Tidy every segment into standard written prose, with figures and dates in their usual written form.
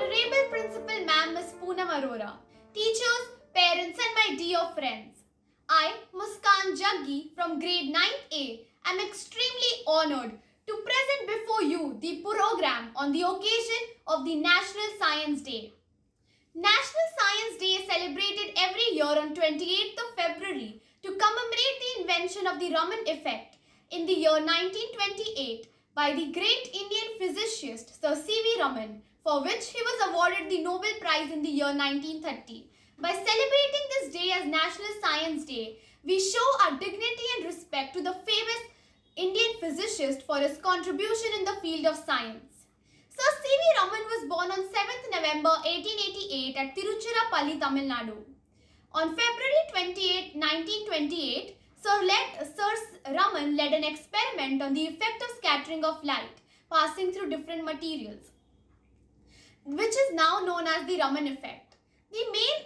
Honorable Principal Ma'am Miss Poonam Arora, teachers, parents and my dear friends. I, Muskan Jaggi from grade 9A, am extremely honored to present before you the program on the occasion of the National Science Day. National Science Day is celebrated every year on 28th of February to commemorate the invention of the Raman effect in the year 1928 by the great Indian physicist Sir C.V. Raman, for which he was awarded the Nobel Prize in the year 1930. By celebrating this day as National Science Day, we show our dignity and respect to the famous Indian physicist for his contribution in the field of science. Sir C.V. Raman was born on 7th November 1888 at Tiruchirappalli, Tamil Nadu. On February 28, 1928, Sir Raman led an experiment on the effect of scattering of light passing through different materials, which is now known as the Raman effect. The main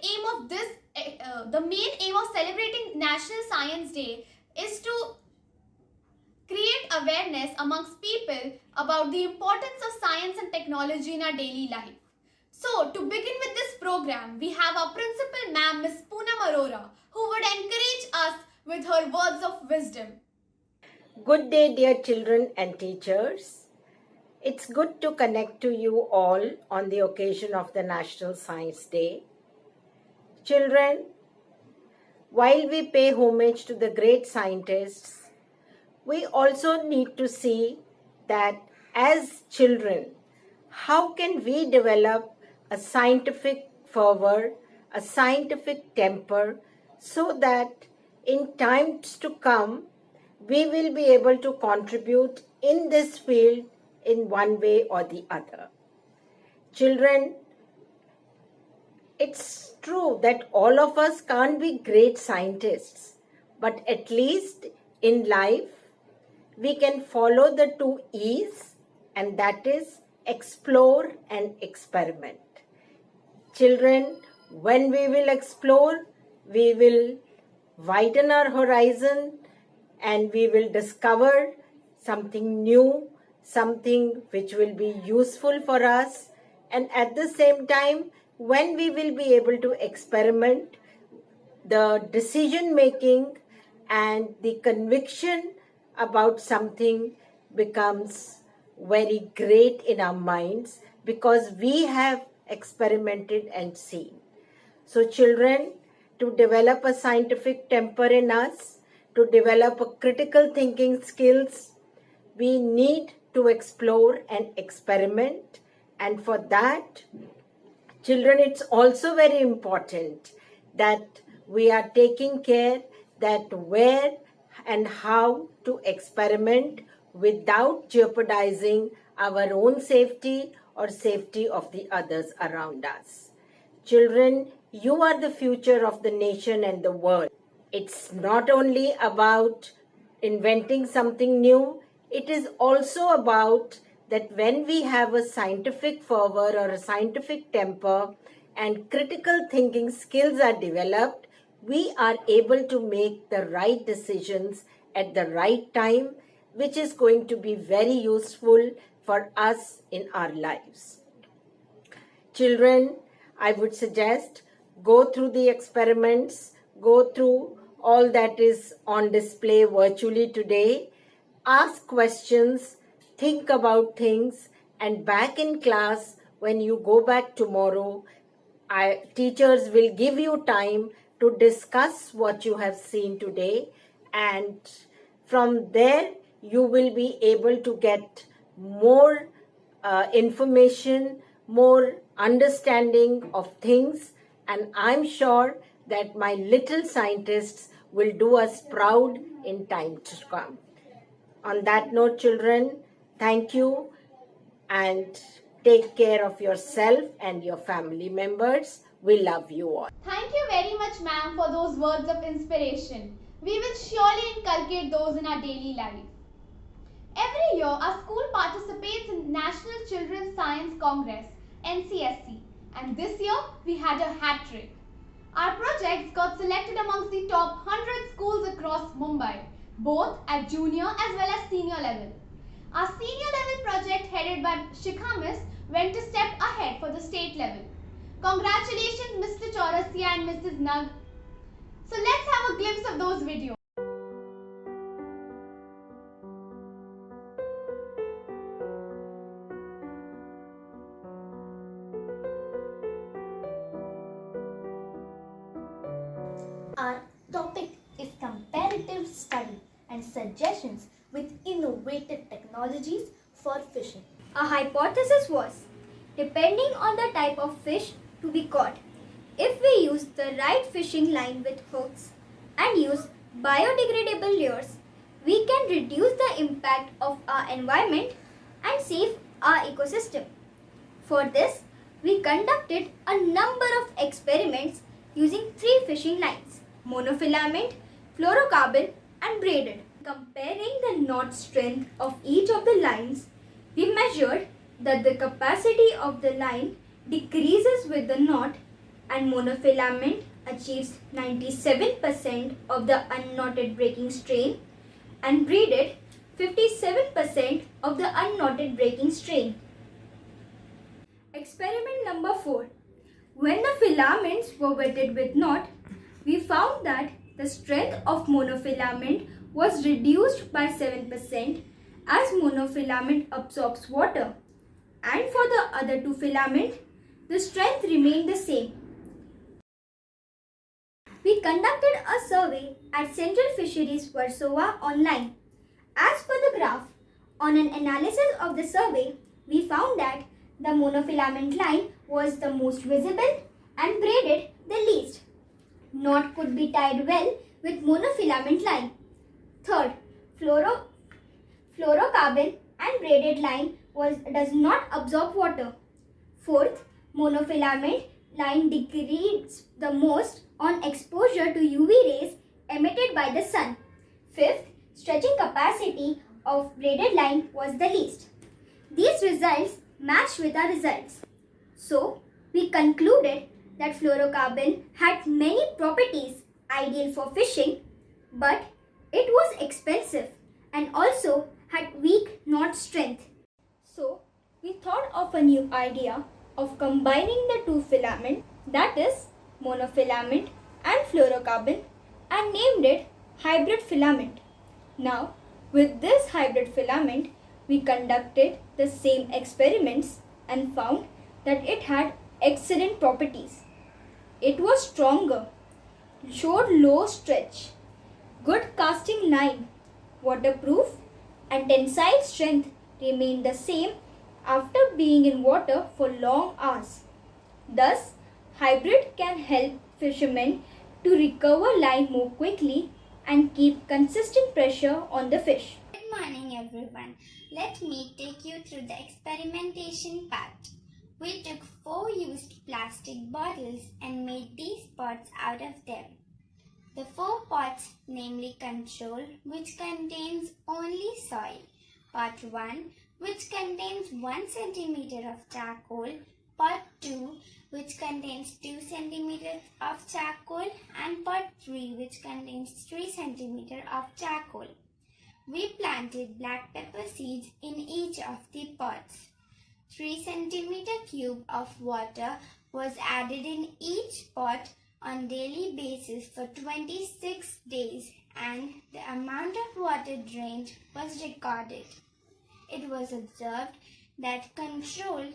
aim of celebrating National Science Day is to create awareness amongst people about the importance of science and technology in our daily life. So, to begin with this program, we have our principal ma'am, Miss Poonam Arora, who would encourage us with her words of wisdom. Good day, dear children and teachers. It's good to connect to you all on the occasion of the National Science Day. Children, while we pay homage to the great scientists, we also need to see that as children, how can we develop a scientific fervor, a scientific temper, so that in times to come, we will be able to contribute in this field in one way or the other. Children, it's true that all of us can't be great scientists, but at least in life, we can follow the 2 E's, and that is explore and experiment. Children, when we will explore, we will widen our horizon and we will discover something new, something which will be useful for us. And at the same time, when we will be able to experiment, the decision making and the conviction about something becomes very great in our minds because we have experimented and seen. So children, to develop a scientific temper in us, to develop a critical thinking skills, we need to explore and experiment. And for that, children, it's also very important that we are taking care that where and how to experiment without jeopardizing our own safety or safety of the others around us. Children, you are the future of the nation and the world. It's not only about inventing something new, it is also about that when we have a scientific fervor or a scientific temper and critical thinking skills are developed, we are able to make the right decisions at the right time, which is going to be very useful for us in our lives. Children, I would suggest go through the experiments, go through all that is on display virtually today, ask questions, think about things, and back in class, when you go back tomorrow, teachers will give you time to discuss what you have seen today, and from there you will be able to get more information, more understanding of things, and I'm sure that my little scientists will do us proud in time to come. On that note, children, thank you and take care of yourself and your family members. We love you all. Thank you very much, ma'am, for those words of inspiration. We will surely inculcate those in our daily life. Every year, our school participates in National Children's Science Congress, NCSC, and this year we had a hat trick. Our projects got selected amongst the top 100 schools across Mumbai, both at junior as well as senior level. Our senior level project headed by Shikha Miss went a step ahead for the state level. Congratulations Mr. Chaurasia and Mrs. Nug. So let's have a glimpse of those videos. Our topic is comparative study and suggestions with innovative technologies for fishing. Our hypothesis was, depending on the type of fish to be caught, if we use the right fishing line with hooks and use biodegradable lures, we can reduce the impact of our environment and save our ecosystem. For this, we conducted a number of experiments using 3 fishing lines: monofilament, fluorocarbon and braided. Comparing the knot strength of each of the lines, we measured that the capacity of the line decreases with the knot and monofilament achieves 97% of the unknotted breaking strain and braided 57% of the unknotted breaking strain. Experiment number 4. When the filaments were wetted with knot, we found that the strength of monofilament was reduced by 7% as monofilament absorbs water, and for the other 2 filaments, the strength remained the same. We conducted a survey at Central Fisheries Warsaw online. As per the graph, on an analysis of the survey, we found that the monofilament line was the most visible and braided the least. Knot could be tied well with monofilament line. Third, fluorocarbon and braided line does not absorb water. Fourth, monofilament line degrades the most on exposure to UV rays emitted by the sun. Fifth, stretching capacity of braided line was the least. These results matched with our results. So, we concluded that fluorocarbon had many properties ideal for fishing, but it was expensive and also had weak knot strength. So, we thought of a new idea of combining the 2 filaments, that is monofilament and fluorocarbon, and named it hybrid filament. Now, with this hybrid filament, we conducted the same experiments and found that it had excellent properties. It was stronger, showed low stretch, good casting line, waterproof, and tensile strength remained the same after being in water for long hours. Thus, hybrid can help fishermen to recover line more quickly and keep consistent pressure on the fish. Good morning everyone. Let me take you through the experimentation part. We took 4 used plastic bottles and made these pots out of them. The 4 pots, namely Control, which contains only soil, Pot 1, which contains 1 cm of charcoal, Pot 2, which contains 2 cm of charcoal, and Pot 3, which contains 3 cm of charcoal. We planted black pepper seeds in each of the pots. 3 cm cube of water was added in each pot on daily basis for 26 days, and the amount of water drained was recorded. It was observed that Control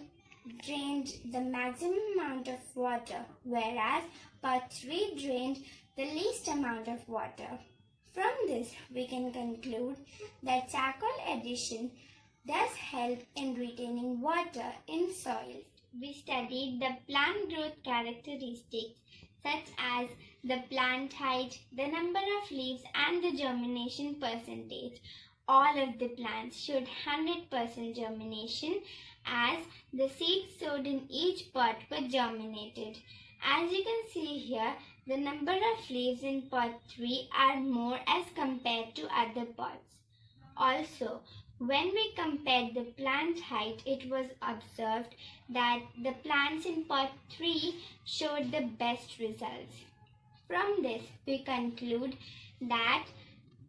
drained the maximum amount of water, whereas Pot 3 drained the least amount of water. From this, we can conclude that charcoal addition does help in retaining water in soil. We studied the plant growth characteristics such as the plant height, the number of leaves, and the germination percentage. All of the plants showed 100% germination as the seeds sowed in each pot were germinated. As you can see here, the number of leaves in pot 3 are more as compared to other pots. Also, when we compared the plant height, it was observed that the plants in pot 3 showed the best results. From this, we conclude that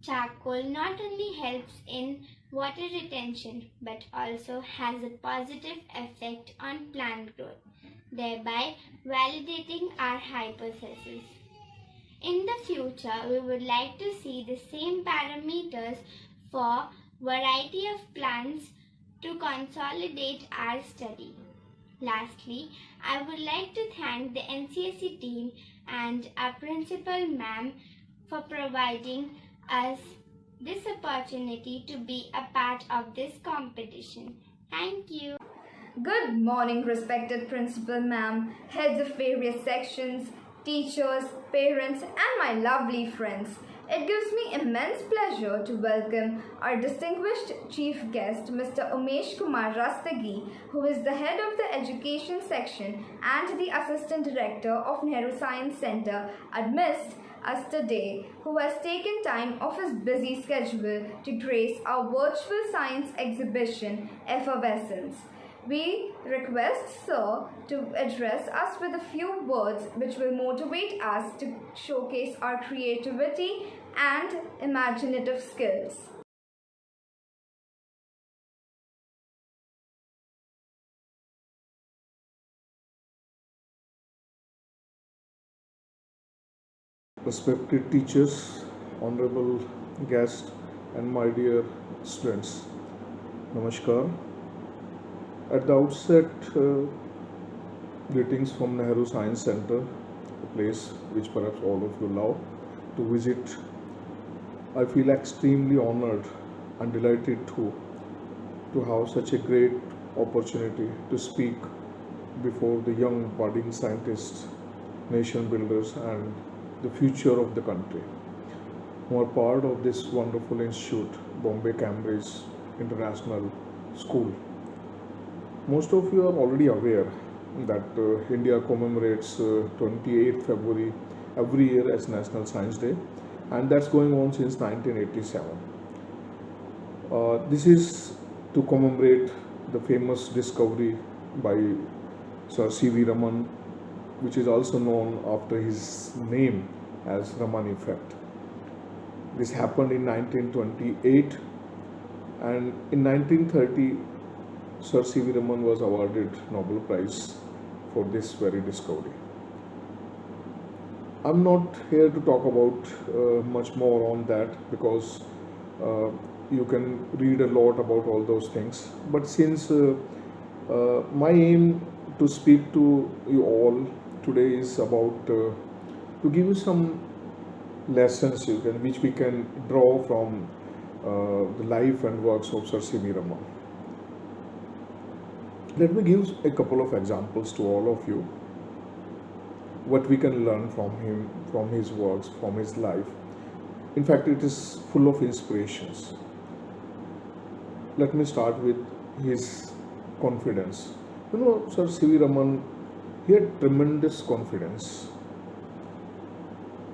Charcoal not only helps in water retention but also has a positive effect on plant growth, thereby validating our hypothesis. In the future, we would like to see the same parameters for variety of plants to consolidate our study. Lastly, I would like to thank the NCSE team and our principal ma'am for providing us this opportunity to be a part of this competition. Thank you. Good morning, respected principal ma'am, heads of various sections, teachers, parents, and my lovely friends. It gives me immense pleasure to welcome our distinguished chief guest, Mr. Umesh Kumar Rastagi, who is the head of the education section and the assistant director of Nehru Science Center, amidst us today, who has taken time off his busy schedule to grace our virtual science exhibition, Effervescence. We request Sir to address us with a few words which will motivate us to showcase our creativity and imaginative skills. Respected teachers, honorable guests, and my dear students, Namaskar. At the outset, greetings from Nehru Science Center, a place which perhaps all of you love to visit. I feel extremely honored and delighted to have such a great opportunity to speak before the young budding scientists, nation builders, and the future of the country who are part of this wonderful institute, Bombay Cambridge International School. Most of you are already aware that India commemorates 28th February every year as National Science Day, and that's going on since 1987. This is to commemorate the famous discovery by Sir C.V. Raman, which is also known after his name as Raman effect. This happened in 1928, and in 1930 Sir C.V. Raman was awarded Nobel Prize for this very discovery. I'm not here to talk about much more on that because you can read a lot about all those things. But since my aim to speak to you all today is about to give you some lessons which we can draw from the life and works of Sir C.V. Raman. Let me give a couple of examples to all of you what we can learn from him, from his works, from his life. In fact, it is full of inspirations. Let me start with his confidence. Sir C.V. Raman, he had tremendous confidence.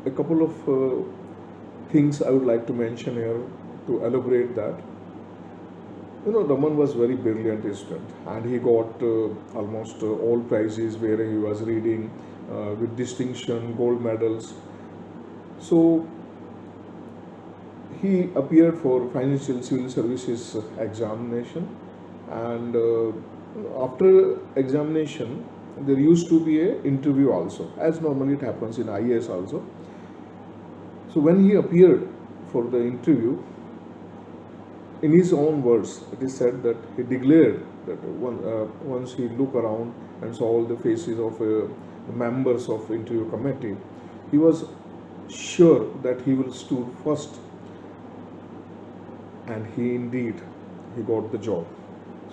A couple of things I would like to mention here to elaborate that. Raman was very brilliant student, and he got almost all prizes where he was reading with distinction, gold medals. So he appeared for Financial Civil Services examination, and after examination there used to be an interview also, as normally it happens in IAS also. So when he appeared for the interview, in his own words, it is said that he declared that once he looked around and saw all the faces of the members of interview committee, he was sure that he will stood first, and he got the job.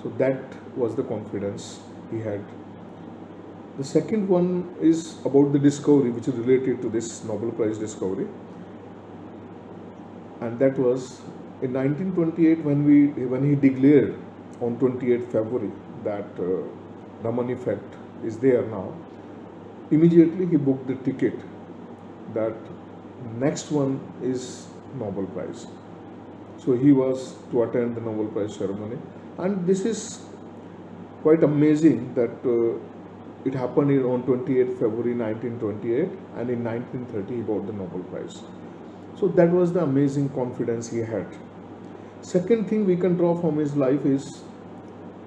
So that was the confidence he had. The second one is about the discovery which is related to this Nobel Prize discovery, and that was in 1928 when he declared on 28th February that Raman effect is there now. Immediately he booked the ticket that next one is Nobel Prize. So he was to attend the Nobel Prize ceremony, and this is quite amazing that it happened on 28th February 1928, and in 1930 he got the Nobel Prize. So So that was the amazing confidence he had. Second thing we can draw from his life is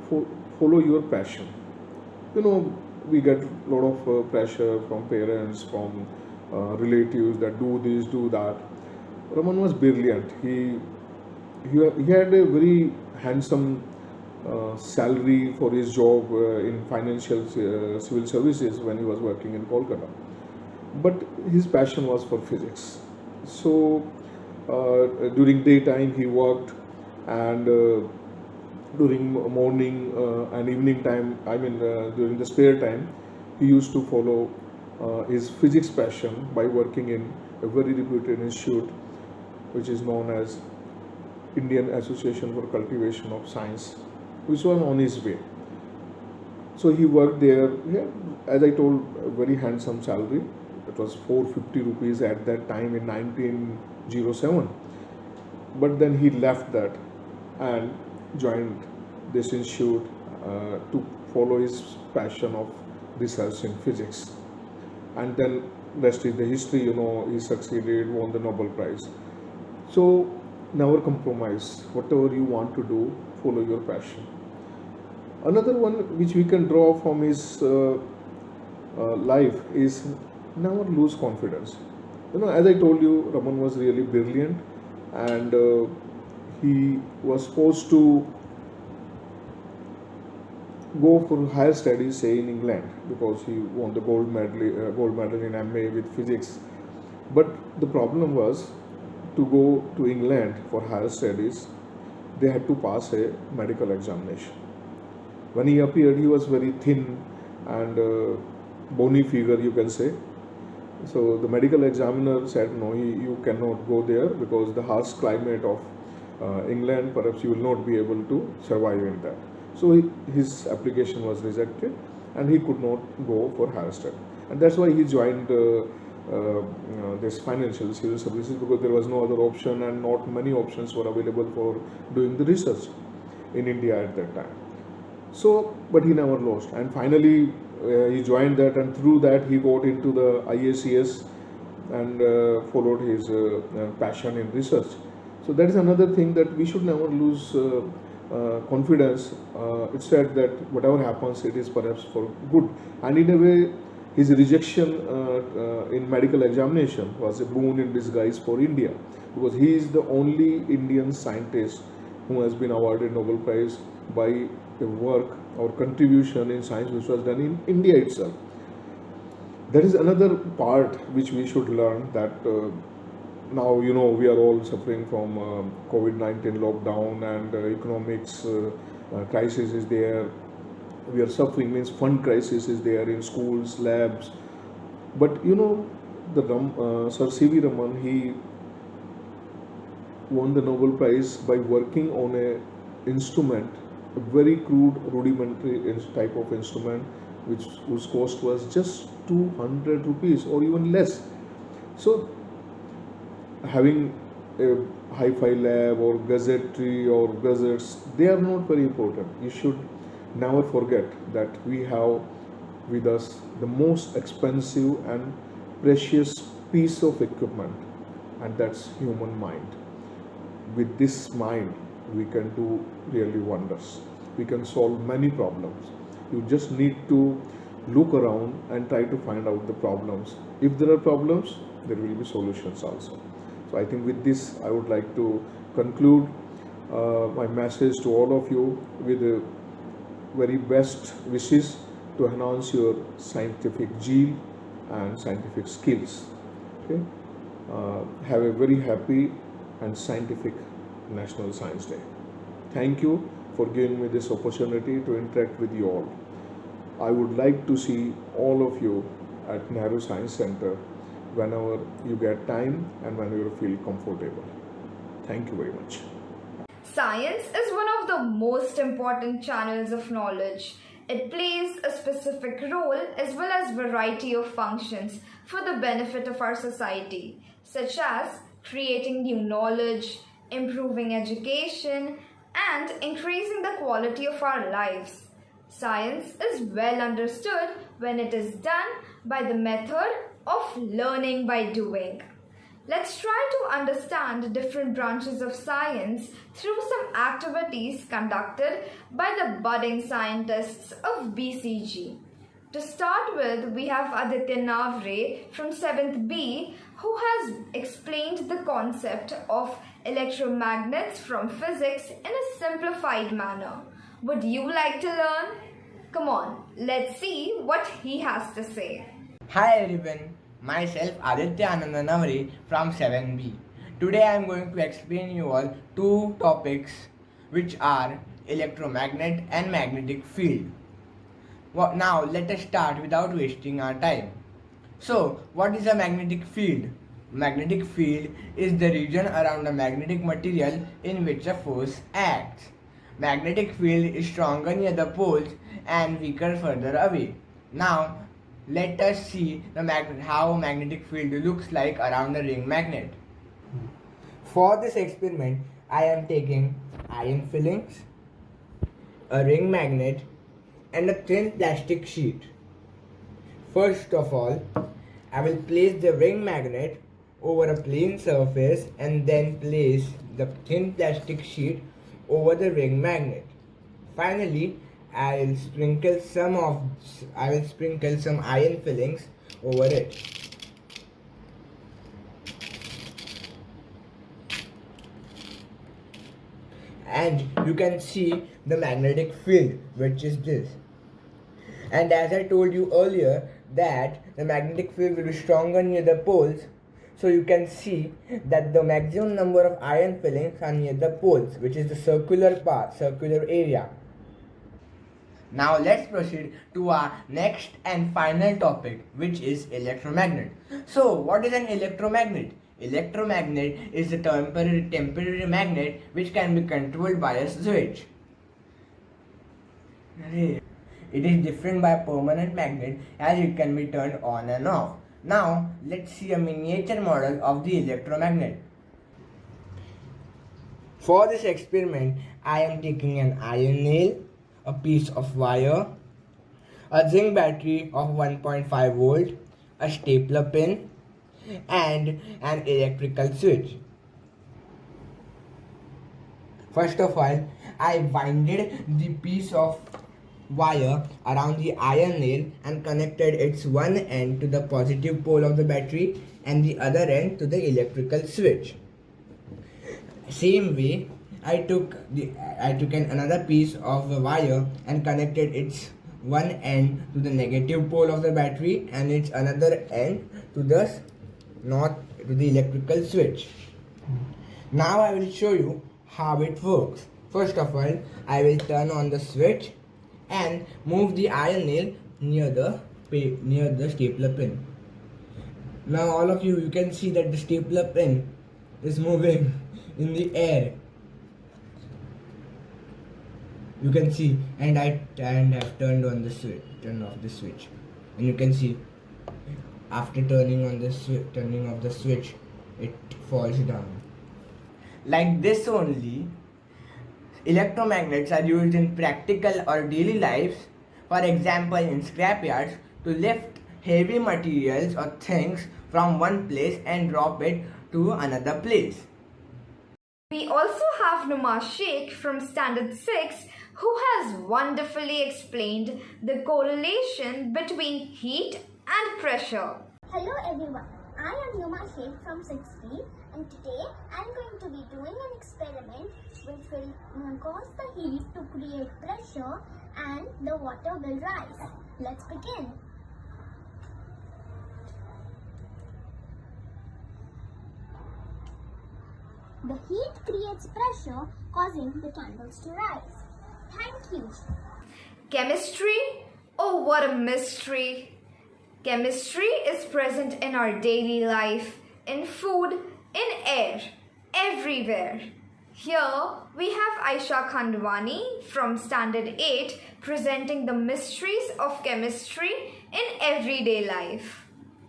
follow your passion. You know, we get a lot of pressure from parents, from relatives that do this, do that. Raman was brilliant. He had a very handsome salary for his job in financial civil services when he was working in Kolkata. But his passion was for physics. So during daytime he worked, and during morning and evening time, during the spare time, he used to follow his physics passion by working in a very reputed institute which is known as Indian Association for Cultivation of Science, which was on his way. So he worked there. He had, as I told, a very handsome salary. It was 450 rupees at that time in 1907. But then he left that and joined this institute to follow his passion of research in physics. And then rest is the history, you know, he succeeded, won the Nobel Prize. So never compromise. Whatever you want to do, follow your passion. Another one which we can draw from his life is never lose confidence. You know, as I told you, Raman was really brilliant, and he was supposed to go for higher studies, say in England, because he won the gold medal in MA with physics. But the problem was, to go to England for higher studies, they had to pass a medical examination. When he appeared, he was very thin and bony figure, you can say. So the medical examiner said, no, you cannot go there because the harsh climate of England, perhaps you will not be able to survive in that. So his application was rejected and he could not go for higher study. And that's why he joined this financial civil services, because there was no other option and not many options were available for doing the research in India at that time. So, but he never lost, and finally he joined that, and through that he got into the IACS and followed his passion in research. So that is another thing, that we should never lose confidence. It's said that whatever happens, it is perhaps for good, and in a way his rejection in medical examination was a boon in disguise for India, because he is the only Indian scientist who has been awarded Nobel Prize by a work or contribution in science which was done in India itself. There is another part which we should learn, that now, you know, we are all suffering from COVID-19 lockdown, and economics crisis is there. We are suffering, means fund crisis is there in schools, labs. But you know, the Sir C.V. Raman, he won the Nobel Prize by working on a instrument, a very crude, rudimentary type of instrument, whose cost was just 200 rupees or even less. So having a hi-fi lab or gazettery or gazettes, they are not very important. You should never forget that we have with us the most expensive and precious piece of equipment, and that's human mind. With this mind, we can do really wonders. We can solve many problems. You just need to look around and try to find out the problems. If there are problems, there will be solutions also. So I think with this, I would like to conclude my message to all of you with the very best wishes to enhance your scientific zeal and scientific skills. Okay? Have a very happy and scientific National Science Day. Thank you for giving me this opportunity to interact with you all. I would like to see all of you at Nehru Science Center whenever you get time and whenever you feel comfortable. Thank you very much. Science is one of the most important channels of knowledge. It plays a specific role as well as variety of functions for the benefit of our society, such as creating new knowledge, improving education, and increasing the quality of our lives. Science is well understood when it is done by the method of learning by doing. Let's try to understand different branches of science through some activities conducted by the budding scientists of BCG. To start with, we have Aditya Navre from 7th B who has explained the concept of electromagnets from physics in a simplified manner. Would you like to learn? Come on, let's see what he has to say. Hi everyone, myself Aditya Anandanavare from 7B. Today I am going to explain you all two topics which are electromagnet and magnetic field. Now let us start without wasting our time. So what is a magnetic field? Magnetic field is the region around a magnetic material in which a force acts. Magnetic field is stronger near the poles and weaker further away. Now let us see how a magnetic field looks like around a ring magnet. For this experiment, I am taking iron fillings, a ring magnet and a thin plastic sheet. First of all, I will place the ring magnet over a plane surface and then place the thin plastic sheet over the ring magnet. Finally, I will sprinkle some iron fillings over it. And you can see the magnetic field, which is this. And as I told you earlier that the magnetic field will be stronger near the poles, so you can see that the maximum number of iron fillings are near the poles, which is the circular area. Now let's proceed to our next and final topic, which is electromagnet. So what is an electromagnet? Electromagnet is a temporary magnet which can be controlled by a switch. It is different by a permanent magnet as it can be turned on and off. Now let's see a miniature model of the electromagnet. For this experiment, I am taking an iron nail, a piece of wire, a zinc battery of 1.5 volt, a stapler pin and an electrical switch. First of all, I winded the piece of wire around the iron nail and connected its one end to the positive pole of the battery and the other end to the electrical switch. Same way, I took another piece of wire and connected its one end to the negative pole of the battery and its another end to the electrical switch. Now I will show you how it works. First of all, I will turn on the switch and move the iron nail near the stapler pin. Now all of you can see that the stapler pin is moving in the air. You can see, and I have turned off the switch, and you can see after turning off the switch, it falls down. Like this only, electromagnets are used in practical or daily lives, for example in scrapyards, to lift heavy materials or things from one place and drop it to another place. We also have Numa Sheikh from Standard 6 who has wonderfully explained the correlation between heat and pressure. Hello everyone, I am Numa Sheikh from 6B and today I am going to be doing an experiment which will cause the heat to create pressure and the water will rise. Let's begin. The heat creates pressure causing the candles to rise. Thank you. Chemistry? Oh, what a mystery! Chemistry is present in our daily life, in food, in air, everywhere. Here we have Aisha Khandwani from Standard 8 presenting the mysteries of chemistry in everyday life.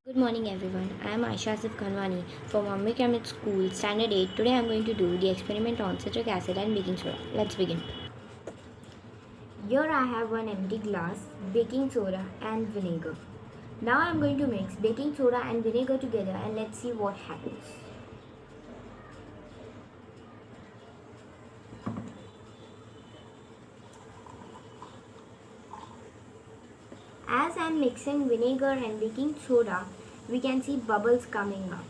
Good morning everyone, I am Aisha Khandwani from Mummy Chemist School, Standard 8. Today I am going to do the experiment on citric acid and baking soda. Let's begin. Here I have one empty glass, baking soda and vinegar. Now I am going to mix baking soda and vinegar together and let's see what happens. As I'm mixing vinegar and baking soda, we can see bubbles coming up.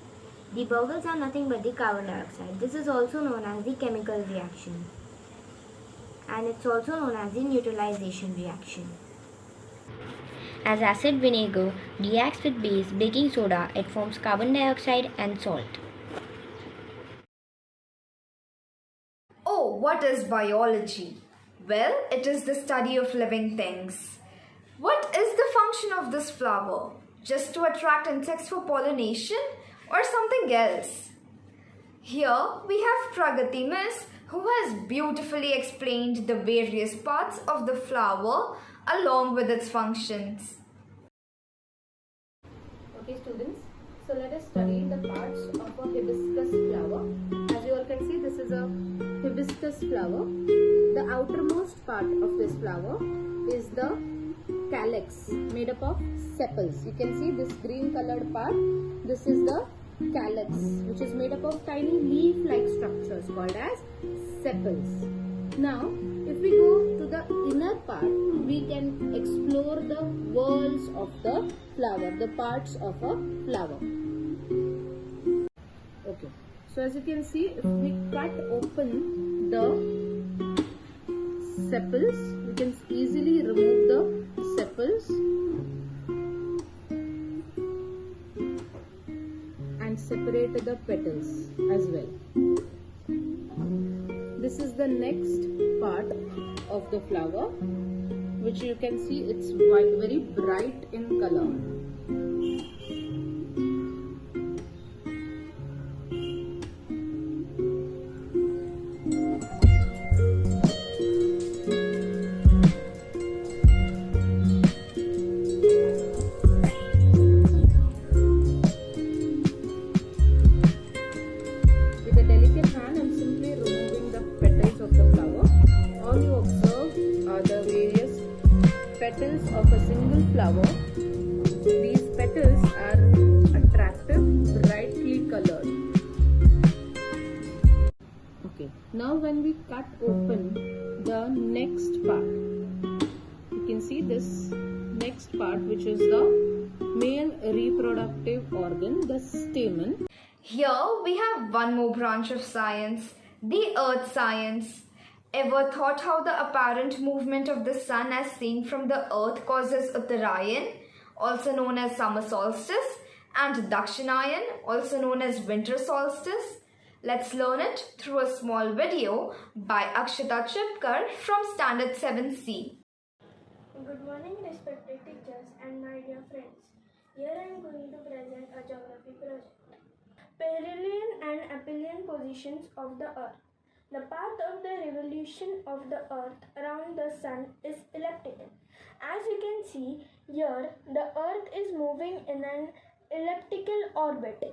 The bubbles are nothing but the carbon dioxide. This is also known as the chemical reaction, and it's also known as the neutralization reaction. As acid vinegar reacts with base baking soda, it forms carbon dioxide and salt. Oh, what is biology? Well, it is the study of living things. What is the function of this flower? Just to attract insects for pollination or something else? Here we have Pragati Miss, who has beautifully explained the various parts of the flower along with its functions. Okay students, so let us study the parts of a hibiscus flower. As you all can see, this is a hibiscus flower. The outermost part of this flower is the calyx, made up of sepals. You can see this green colored part. This is the calyx, which is made up of tiny leaf-like structures called as sepals. Now, if we go to the inner part, we can explore the whorls of the flower, the parts of a flower. Okay, so as you can see, if we cut open the sepals, we can easily remove the sepals and separate the petals as well. This is the next part of the flower, which you can see it's very bright in color. With a delicate hand, I'm simply removing the petals of the flower. All you observe are the various petals of a single flower. These petals are attractive, brightly colored. Okay, now when we cut open the next part, you can see this next part, which is the male reproductive organ, the stamen. Here we have one more branch of science, the earth science. Ever thought how the apparent movement of the sun as seen from the earth causes Uttarayan, also known as summer solstice, and Dakshinayan, also known as winter solstice? Let's learn it through a small video by Akshita Chipkar from Standard 7C. Good morning, respected teachers and my dear friends. Here I am going to present a geography project. Perihelion and aphelion positions of the Earth. The path of the revolution of the Earth around the Sun is elliptical. As you can see here, the Earth is moving in an elliptical orbit.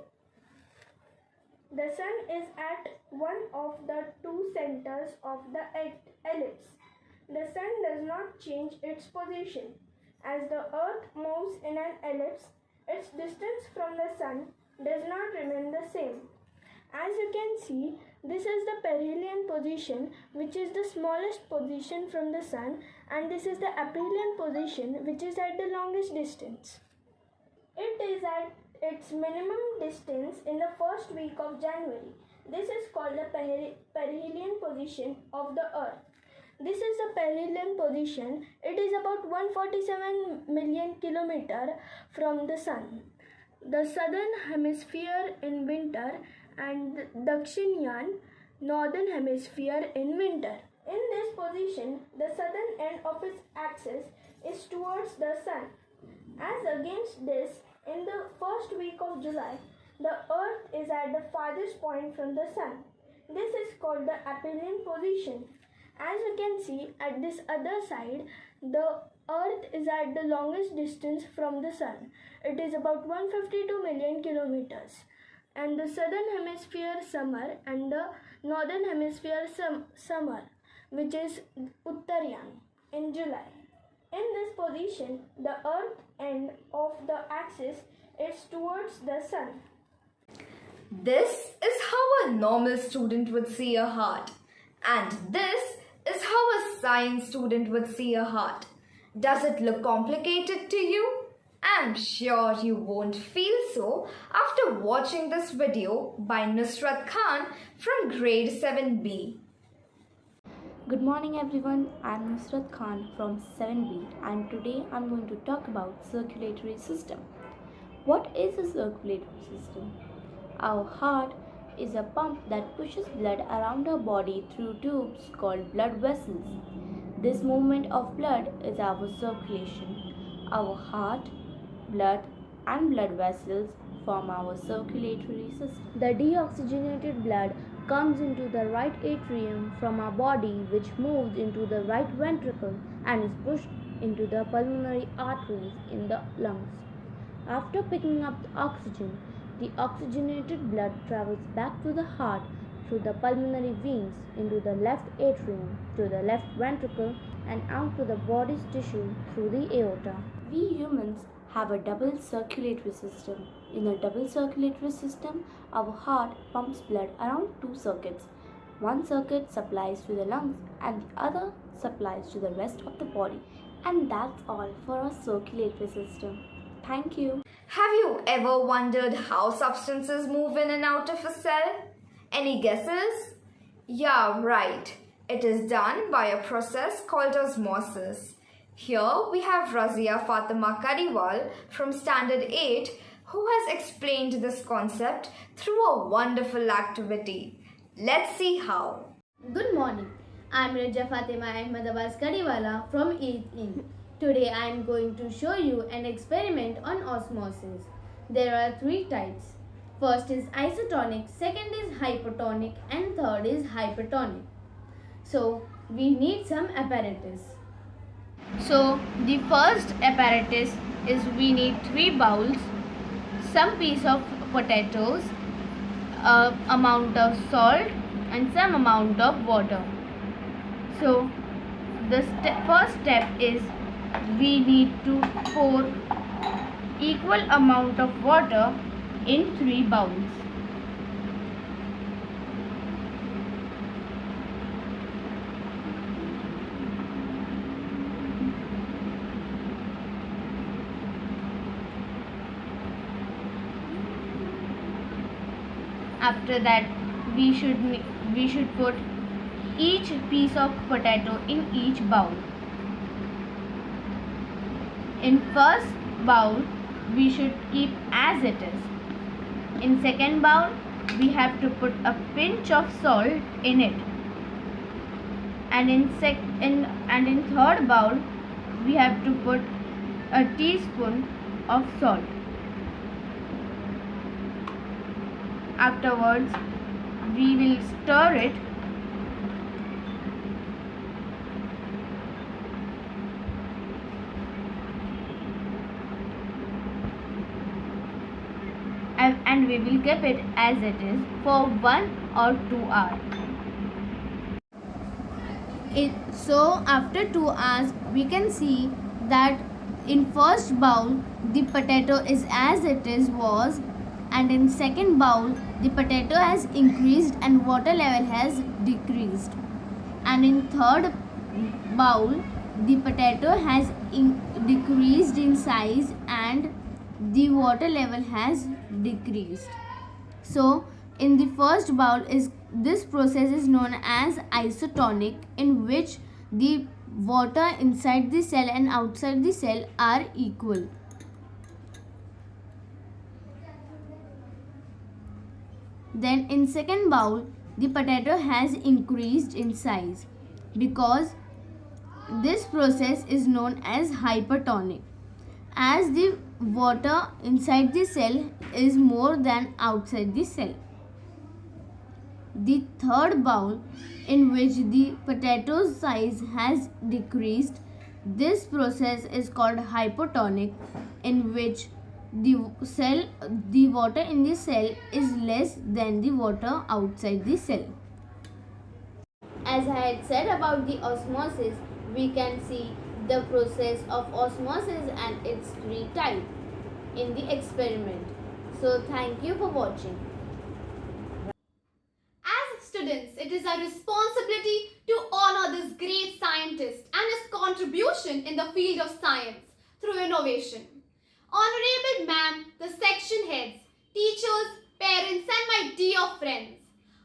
The Sun is at one of the two centers of the ellipse. The Sun does not change its position. As the Earth moves in an ellipse, its distance from the Sun does not remain the same. As you can see, this is the perihelion position, which is the smallest position from the Sun, and this is the aphelion position, which is at the longest distance. It is at its minimum distance in the first week of January. This is called the perihelion position of the Earth. This is the perihelion position. It is about 147 million kilometers from the Sun. The southern hemisphere in winter and Dakshinayan, northern hemisphere in winter. In this position, the southern end of its axis is towards the Sun. As against this, in the first week of July, the Earth is at the farthest point from the Sun. This is called the aphelion position. As you can see at this other side, the Earth is at the longest distance from the Sun. It is about 152 million kilometers. And the southern hemisphere summer and the northern hemisphere summer, which is Uttarayan, in July. In this position, the Earth end of the axis is towards the Sun. This is how a normal student would see a heart, and this is how a science student would see a heart. Does it look complicated to you? I'm sure you won't feel so after watching this video by Nusrat Khan from grade 7B. Good morning everyone, I'm Nusrat Khan from 7B and today I'm going to talk about circulatory system. What is a circulatory system? Our heart is a pump that pushes blood around our body through tubes called blood vessels. This movement of blood is our circulation. Our heart, blood and blood vessels form our circulatory system. The deoxygenated blood comes into the right atrium from our body, which moves into the right ventricle and is pushed into the pulmonary arteries in the lungs. After picking up the oxygen, the oxygenated blood travels back to the heart through the pulmonary veins into the left atrium to the left ventricle and out to the body's tissue through the aorta. We humans have a double circulatory system. In a double circulatory system, our heart pumps blood around two circuits. One circuit supplies to the lungs and the other supplies to the rest of the body. And that's all for our circulatory system. Thank you. Have you ever wondered how substances move in and out of a cell? Any guesses? Yeah, right. It is done by a process called osmosis. Here we have Razia Fatima Kariwal from Standard 8 who has explained this concept through a wonderful activity. Let's see how. Good morning. I'm Razia Fatima Ahmedabad Kariwala from 8th In. Today I am going to show you an experiment on osmosis. There are three types. First is isotonic, second is hypotonic and third is hypertonic. So we need some apparatus. So the first apparatus is we need 3 bowls, some piece of potatoes, amount of salt and some amount of water. So the first step is we need to pour equal amount of water in 3 bowls. After that, we should put each piece of potato in each bowl. In first bowl, we should keep as it is. In second bowl, we have to put a pinch of salt in it. And in third bowl, we have to put a teaspoon of salt. Afterwards, we will stir it and we will keep it as it is for 1 or 2 hours. So after 2 hours, we can see that in first bowl the potato is as it is was, and in second bowl the potato has increased and water level has decreased, and in third bowl the potato has decreased in size and the water level has decreased. So in the first bowl this process is known as isotonic, in which the water inside the cell and outside the cell are equal. Then in second bowl the potato has increased in size, because this process is known as hypertonic, as the water inside the cell is more than outside the cell. The third bowl, in which the potato's size has decreased, this process is called hypotonic, in which the water in the cell is less than the water outside the cell. As I had said about the osmosis, we can see the process of osmosis and its 3 types in the experiment. So thank you for watching. As students, it is our responsibility to honor this great scientist and his contribution in the field of science through innovation. Honorable Ma'am, the section heads, teachers, parents and my dear friends,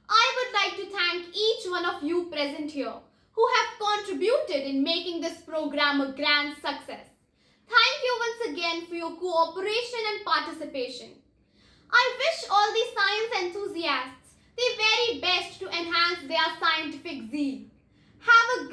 I would like to thank each one of you present here who have contributed in making this program a grand success. Thank you once again for your cooperation and participation. I wish all the science enthusiasts the very best to enhance their scientific zeal. Have a